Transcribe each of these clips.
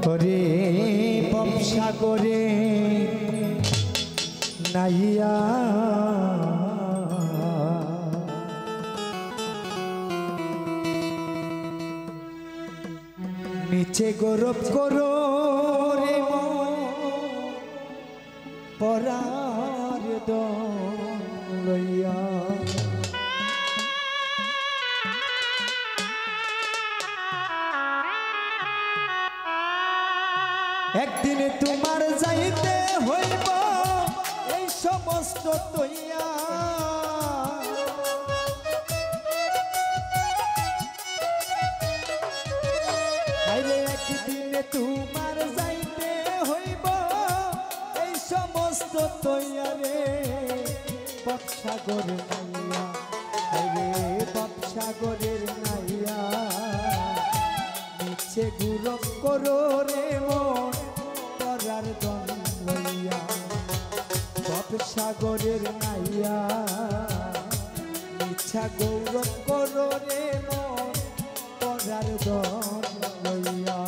ওরে বংশাগরে নাইয়া নিচে গৌরব করো রে পরার দন লইয়া একদিন তোমার যাইতে হইব এই সমস্ত তৈয়া একদিন তোমার যাইতে হইব এই সমস্ত তৈয়ারে বংশাগরের নাইয়া রে বংশাগরের নাইয়া নিচে গৌরব করো রে মন পরার দন লইয়া বংশাগরের নাইয়া নিচে গৌরব করো রে মন পরার দন লইয়া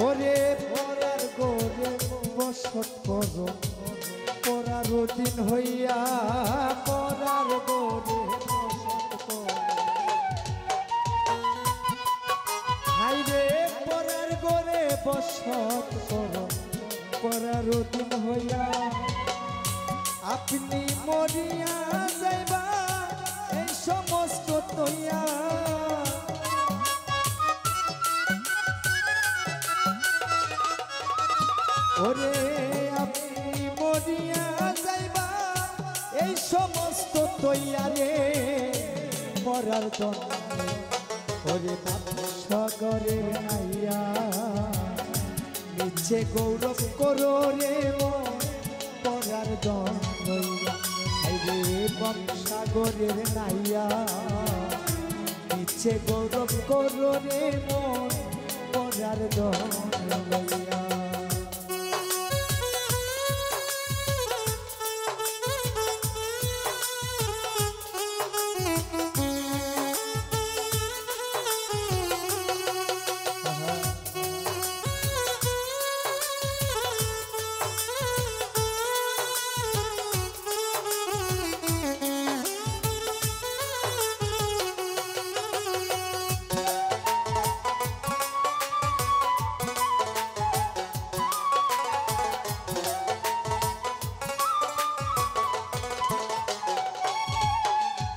ওরে পরার গোরে বসত করো পরার দিন হইয়া পরার গোরে বসত করো হাই রে পরার গোরে বসত করো পরার দিন হইয়া আপনি মরিয়া যাইবা এই সমস্ত তৈয়া ওরে আপনি মরিয়া যাইবা এই সমস্ত তৈয়ারে মরার দন ওরে বংশাগরের নাইয়া নিচে গৌরব করো রে মন পরার দন লইয়া রে বংশাগরের নাইয়া নিচে গৌরব করো রে মন পরার দন লইয়া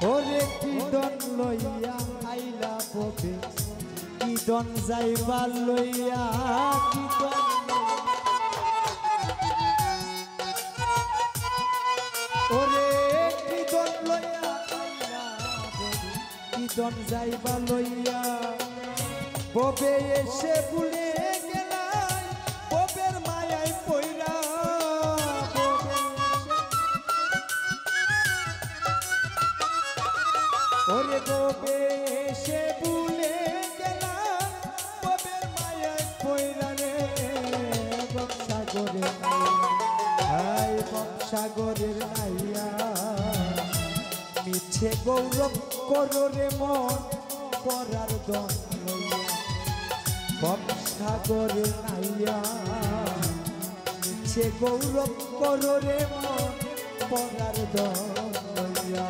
ওরে কি দন লইয়া আইলা ববে কি দন যাইবা লইয়া কি দন ওরে কি দন লইয়া আইলা ববে কি দন যাইবা লইয়া ববে এসে ভুলে গেলাই ববের মায়ায় পইরা ওরে ববে এসে ভুলে গেলাম ববের মায়ায় পইরা রে বংশাগরের হাই বংশাগরের নাইয়া মিছে গৌরব করো রে মন পরার দন লইয়া বংশাগরের নাইয়া মিছে গৌরব করো রে মন পরার দন লইয়া